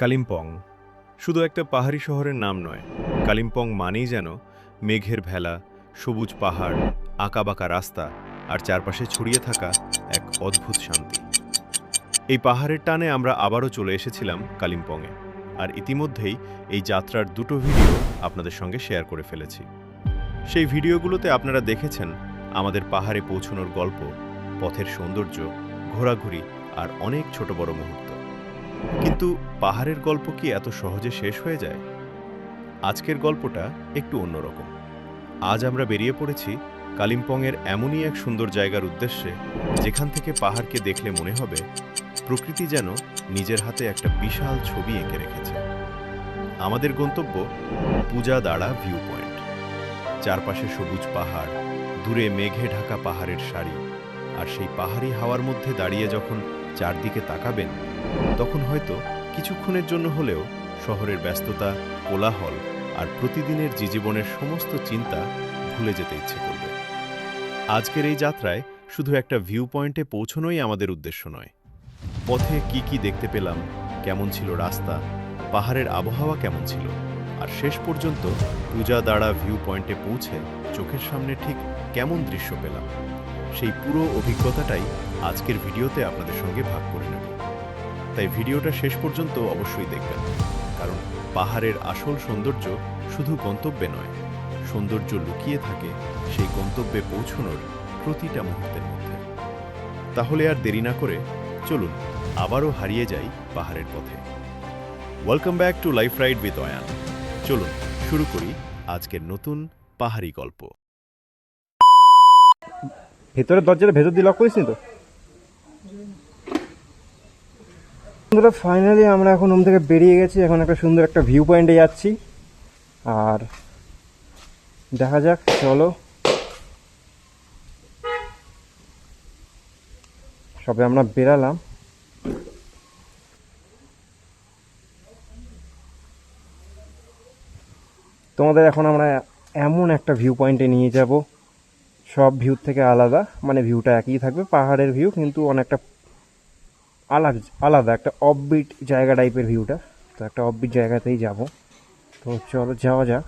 কালিম্পং শুধু একটা পাহাড়ি শহরের নাম নয়। কালিম্পং মানেই যেন মেঘের ভেলা, সবুজ পাহাড়, আঁকাবাঁকা রাস্তা আর চারপাশে ছড়িয়ে থাকা এক অদ্ভুত শান্তি। এই পাহাড়ের টানে আমরা আবারও চলে এসেছিলাম কালিম্পংয়ে, আর ইতিমধ্যেই এই যাত্রার দুটো ভিডিও আপনাদের সঙ্গে শেয়ার করে ফেলেছি। সেই ভিডিওগুলোতে আপনারা দেখেছেন আমাদের পাহাড়ে পৌঁছানোর গল্প, পথের সৌন্দর্য, ঘোরাঘুরি আর অনেক ছোট বড় মুহূর্ত। কিন্তু পাহাড়ের গল্প কি এত সহজে শেষ হয়ে যায়? আজকের গল্পটা একটু অন্যরকম। আজ আমরা বেরিয়ে পড়েছি কালিম্পংয়ের এমনই এক সুন্দর জায়গার উদ্দেশ্যে, যেখান থেকে পাহাড়কে দেখলে মনে হবে প্রকৃতি যেন নিজের হাতে একটা বিশাল ছবি এঁকে রেখেছে। আমাদের গন্তব্য পূজাদাড়া ভিউ পয়েন্ট। চারপাশে সবুজ পাহাড়, দূরে মেঘে ঢাকা পাহাড়ের সারি, আর সেই পাহাড়ি হাওয়ার মধ্যে দাঁড়িয়ে যখন চারদিকে তাকাবেন, তখন হয়তো কিছুক্ষণের জন্য হলেও শহরের ব্যস্ততা, কোলাহল আর প্রতিদিনের জীবনের সমস্ত চিন্তা ভুলে যেতে ইচ্ছে করবে। আজকের এই যাত্রায় শুধু একটা ভিউ পয়েন্টে পৌঁছানোই আমাদের উদ্দেশ্য নয়। পথে কি কি দেখতে পেলাম, কেমন ছিল রাস্তা, পাহাড়ের আবহাওয়া কেমন ছিল, আর শেষ পর্যন্ত পূজাদাড়া ভিউ পয়েন্টে পৌঁছে চোখের সামনে ঠিক কেমন দৃশ্য পেলাম, সেই পুরো অভিজ্ঞতাটাই আজকের ভিডিওতে আপনাদের সঙ্গে ভাগ করে নেব। তাই ভিডিওটা শেষ পর্যন্ত অবশ্যই দেখবেন, কারণ পাহাড়ের আসল সৌন্দর্য শুধু গন্তব্যে নয়, সৌন্দর্য লুকিয়ে থাকে সেই গন্তব্যে পৌঁছানোর প্রতিটা মুহূর্তের মধ্যে। তাহলে আর দেরি না করে চলুন আবারও হারিয়ে যাই পাহাড়ের পথে। Welcome back to life ride with one. চলুন শুরু করি আজকের নতুন পাহাড়ি গল্প। ভেতরের দরজাটা ভেতর দিয়ে লক করিস নি তো? বন্ধুরা, ফাইনালি আমরা এখন রুম থেকে বেরিয়ে গেছি। এখন একটা সুন্দর একটা ভিউ পয়েন্টে যাচ্ছি, আর দেখা যাক। চলো, সবে আমরা বেরালাম। তোমাদের এখন আমরা এমন একটা ভিউ পয়েন্টে নিয়ে যাব, সব ভিউ থেকে আলাদা। মানে ভিউটা একই থাকবে, পাহাড়ের ভিউ, কিন্তু অনেকটা আলাদা একটা অফবিট জায়গা টাইপের ভিউটা। তো একটা অফবিট জায়গাতেই যাব। তো চলো যাওয়া যাক।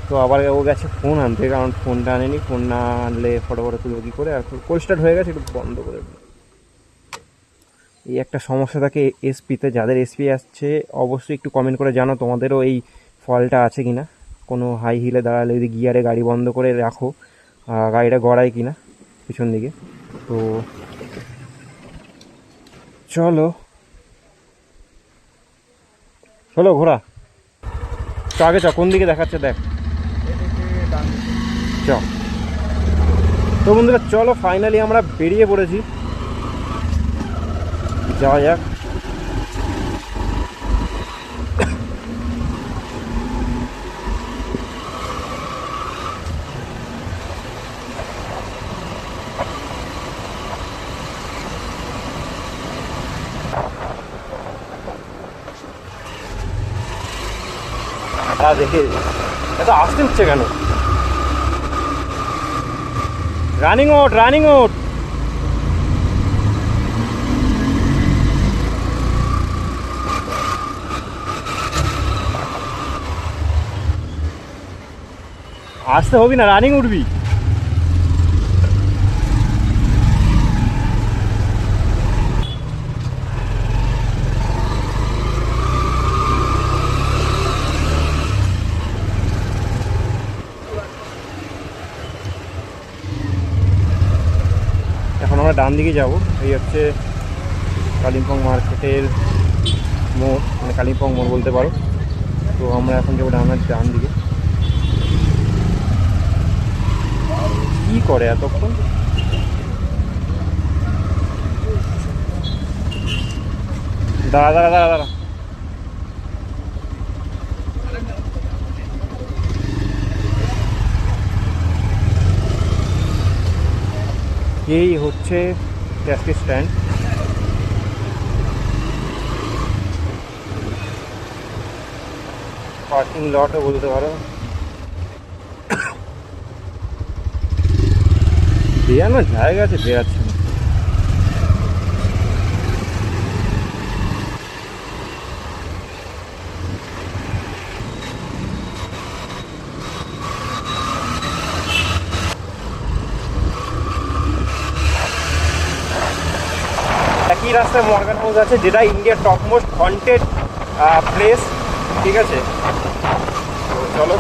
তো আবার ও গেছে ফোন আনতে, কারণ ফোনটা আনেনি। ফোন না আনলে ফটো তুলবো কী করে? আর কোল্ড স্টার্ট হয়ে গেছে, একটু বন্ধ করে দিই। এই একটা সমস্যা থাকে এসপিতে। যাদের এসপি আসছে অবশ্যই একটু কমেন্ট করে জানো তোমাদেরও এই ফলটা আছে কিনা। কোনো হাই হিলে দাঁড়ালে যদি গিয়ারে গাড়ি বন্ধ করে রাখো, গাড়িটা গড়ায় কিনা পিছন দিকে। তো চলো চলো ঘোরা চ, আগে চ, কোন দিকে দেখাচ্ছে দেখ। চ। তো বন্ধুরা চলো, ফাইনালি আমরা বেরিয়ে পড়েছি, যাওয়া যাক। দেখে এত আসতে হচ্ছে কেন? Running out, running out. আসতে হবি না, রানিং উঠবি। এখন আমরা ডান দিকে যাব। এই হচ্ছে কালিম্পং মার্কেটের মোড়, মানে কালিম্পং মোড় বলতে পারো। তো আমরা এখন যাবো ডান দিকে। কি করে এতক্ষণ? দাঁড়া দাঁড়া দাঁড়া দাঁড়া। এই হচ্ছে ট্যাক্সি স্ট্যান্ড। পার্কিং লটও বলতে পারো। বেরানোর জায়গা আছে, বেরাচ্ছে না। একই রাস্তায় মর্গান হাউস আছে, যেটা ইন্ডিয়ার টপ মোস্ট হন্টেড প্লেস। ঠিক আছে, তো চলো।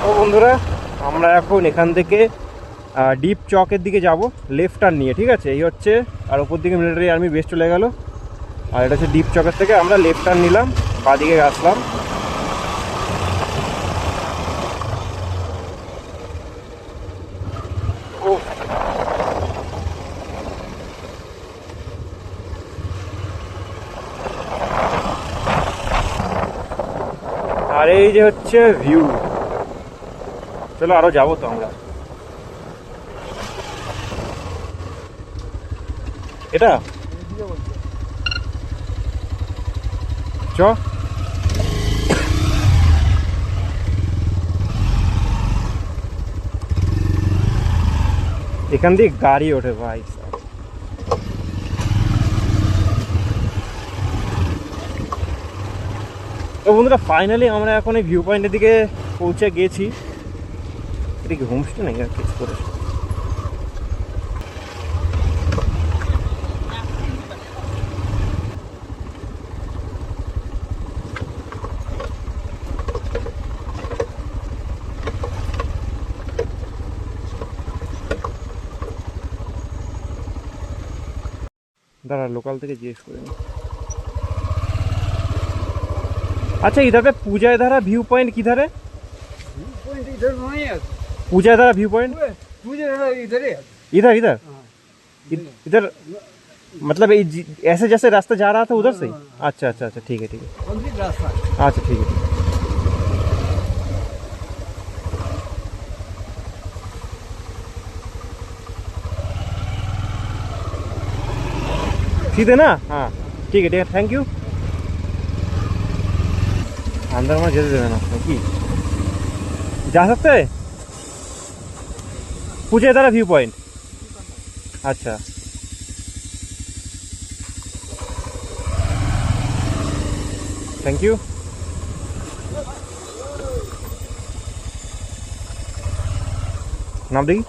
তো বন্ধুরা, আমরা এখন এখান থেকে ডিপ চকের দিকে যাব লেফট টার্ন নিয়ে। ঠিক আছে, এই হচ্ছে, আর ওপর দিকে মিলিটারি আর্মি বেস চলে গেল, আর এটা হচ্ছে ডিপ চকের থেকে আমরা লেফট টার্ন নিলাম, বাদিকে আসলাম। ও, আর এই যে হচ্ছে ভিউ। চলো আরো যাবো তো আমরা। এটা চ, এখান দিয়ে গাড়ি ওঠে ভাই। তো বন্ধুরা, ফাইনালি আমরা এখন এই ভিউ পয়েন্টের দিকে পৌঁছে গেছি। এটা কি হোমস্টে নাকি আর কিছু করে? दादा लोकल থেকে জিজ্ঞেস করে নি। अच्छा, इधर पे पूजा इधर है, व्यू पॉइंट किधर है? व्यू पॉइंट इधर नहीं है। पूजा इधर है, व्यू पॉइंट पूजा इधर है। इधर इधर हाँ, इधर मतलब ऐसे जैसे रास्ता जा रहा था उधर से? अच्छा अच्छा अच्छा, ठीक है ठीक है। कौन सी रास्ता? अच्छा ठीक है ठीक है। सीधे ना? हाँ ठीक है थैंक यू। अंदर में जेते देवे ना कि जा सकते हैं? पूछे इधर व्यू पॉइंट। अच्छा थैंक यू। नाम देखी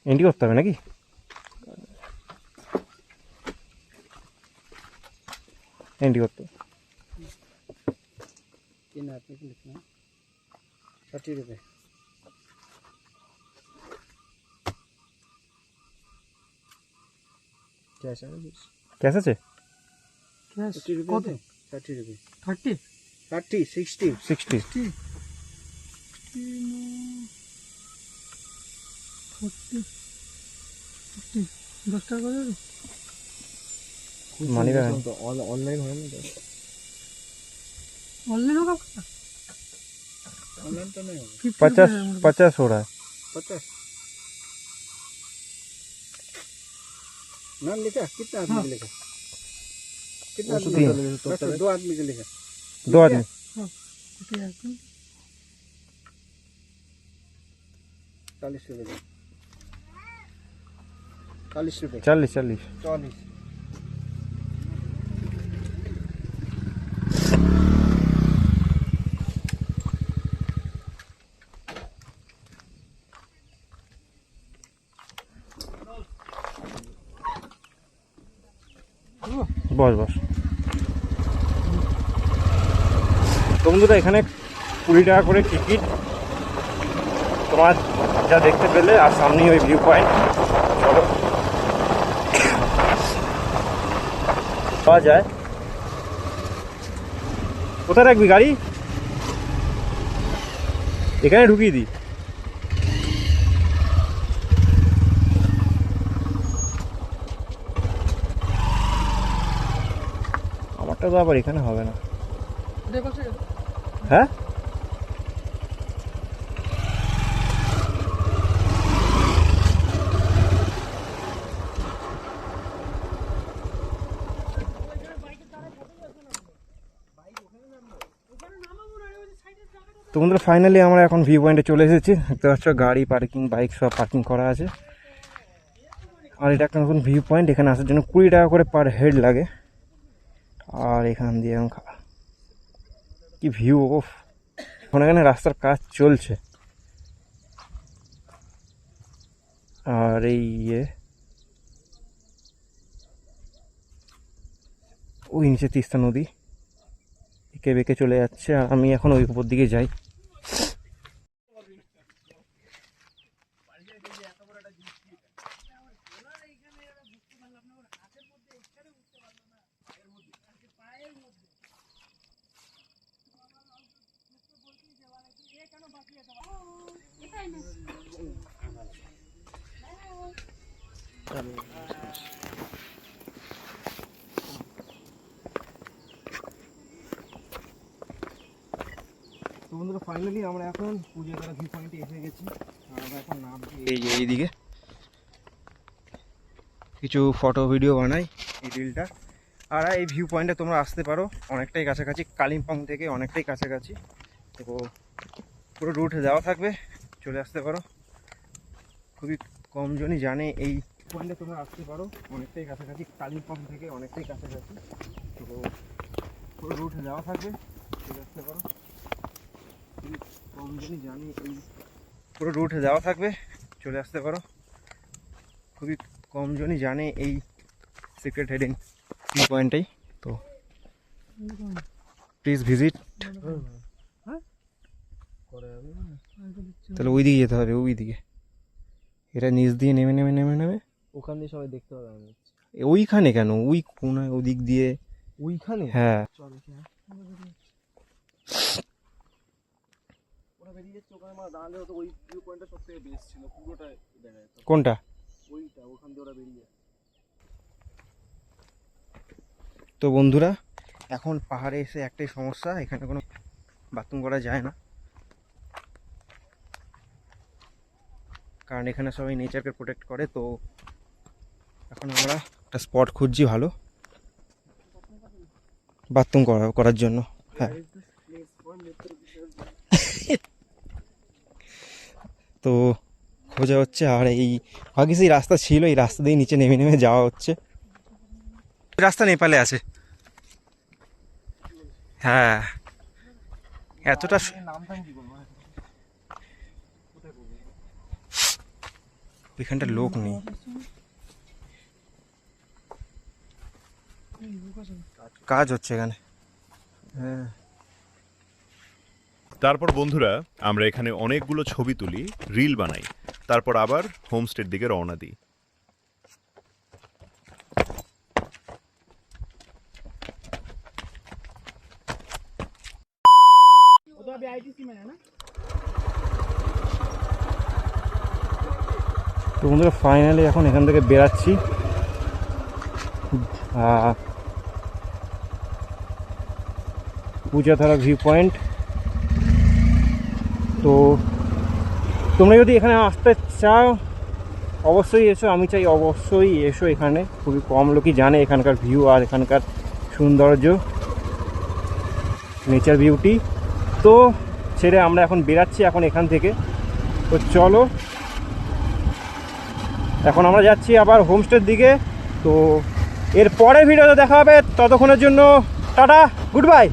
এন্ট্রি করতে হবে নাকি? एंट्री करते 3 आदमी के लिखना 30 रुपए। कैसा है? कैसे से? 30 रुपए। 30 रुपए। 30 30 60 60 10 টাকা করে मानी का तो ऑनलाइन है ना? ऑनलाइन होगा ऑनलाइन तो नहीं होगा। 50 हो रहा है। 50 नाम लिखा? कितना आदमी के लिखा? कितना आदमी तीन। का लिखा? बस 2 आदमी के लिखा। 2 आदमी 40 रुपए। 40 रुपए। 40 40 40। बस बस তো বন্ধুরা এখানে 20 টাকা করে টিকিট, তোমার যা দেখতে পেলে, আর সামনেই ওই ভিউ পয়েন্ট। চলো পাওয়া যায়। কোথায় রাখবি গাড়ি? এখানে ঢুকিয়ে দিই। আমারটা তো আবার এখানে হবে না। হ্যাঁ তো বন্ধুরা ফাইনালি আমরা এখন ভিউ পয়েন্টে চলে এসেছি। দেখতে পাচ্ছ গাড়ি পার্কিং, বাইক সব পার্কিং করা আছে। আর এটা একটা নতুন ভিউ পয়েন্ট। এখানে আসার জন্য 20 টাকা করে পার হেড লাগে। আর এখান দিয়ে কি ভিউ! ওফ, এখন এখানে রাস্তার কাজ চলছে। আর এই ওই নিচে তিস্তা নদী এঁকে বেঁকে চলে যাচ্ছে। আর আমি এখন ওই উপর দিকে যাই। তো বন্ধুরা ফাইনালি আমরা এখন পূজাতলা ভিউ পয়েন্টে এসে গেছি। আর আমরা এখন নামছি এইদিকে, কিছু ফটো ভিডিও বানাই এই রিলটা। আর এই ভিউ পয়েন্টে তোমরা আসতে পারো, অনেকটাই কাছাকাছি, কালিম্পং থেকে অনেকটাই কাছাকাছি। তো পুরো রুট দেওয়া থাকবে, চলে আসতে পারো। খুবই কম জনই জানে এই পয়েন্টে তোমরা আসতে পারো, অনেকটাই কাছাকাছি, কালিম্পং থেকে অনেকটাই কাছাকাছি। তো পুরো রুট দেওয়া থাকবে, চলে আসতে পারো। কম জনই জানে এই পুরো রুট দেওয়া থাকবে, চলে আসতে পারো। খুবই কম জনই জানে এই সিক্রেট হেডিং ভিউ পয়েন্টটাই। তো প্লিজ ভিজিট। তাহলে ওই দিকে যেতে হবে, ওই দিকে। এটা নিচ দিয়ে নেমে নেমে নেমে নেমে ওখান দিয়ে সবাই দেখতে পাবে। আমি ওইখানে কেন, ওই কোনায় ওদিক দিয়ে। ওইখানে হ্যাঁ ওরা বেরিয়ে যাচ্ছে ওখানে, আমার দাঁড়ালে হতো। ওই ভিউ পয়েন্টটা সব থেকে বেস্ট ছিল, পুরোটা দেখা যেত। কোনটা? ওইটা, ওখান দিয়ে ওরা বেরিয়ে যায়। তো বন্ধুরা এখন পাহাড়ে এসে একটাই সমস্যা, এখানে কোনো বাথরুম করা যায় না। কারণ এখানে সবাই নেচারকে প্রোটেক্ট করে। তো এখন আমরা একটা স্পট খুঁজছি ভালো বাথরুম করার জন্য। হ্যাঁ তো খোঁজা হচ্ছে। আর এই ভাগ্যিস এই রাস্তা ছিল, এই রাস্তা দিয়ে নিচে নেমে নেমে যাওয়া হচ্ছে। রাস্তা নেপালে আছে। হ্যাঁ এতটা এখানটা লোক নেই। কাজ হচ্ছে এখানে। হ্যাঁ তারপর বন্ধুরা আমরা এখানে অনেকগুলো ছবি তুলি, রিল বানাই, তারপর আবার হোমস্টের দিকে রওনা দিই। তো বন্ধুরা ফাইনালি এখন এখান থেকে বেরাচ্ছি। পূজাতলা ভিউ পয়েন্ট। তো তোমরা যদি এখানে আসতে চাও অবশ্যই এসো, আমি চাই অবশ্যই এসো। এখানে খুবই কম লোকই জানে এখানকার ভিউ আর এখানকার সৌন্দর্য, নেচার বিউটি। তো ছেড়ে আমরা এখন বেরাচ্ছি এখন এখান থেকে। তো চলো এখন আমরা যাচ্ছি আবার হোমস্টের দিকে। তো এর পরে ভিডিওতে দেখা হবে, ততক্ষণের জন্য টাটা, গুড বাই।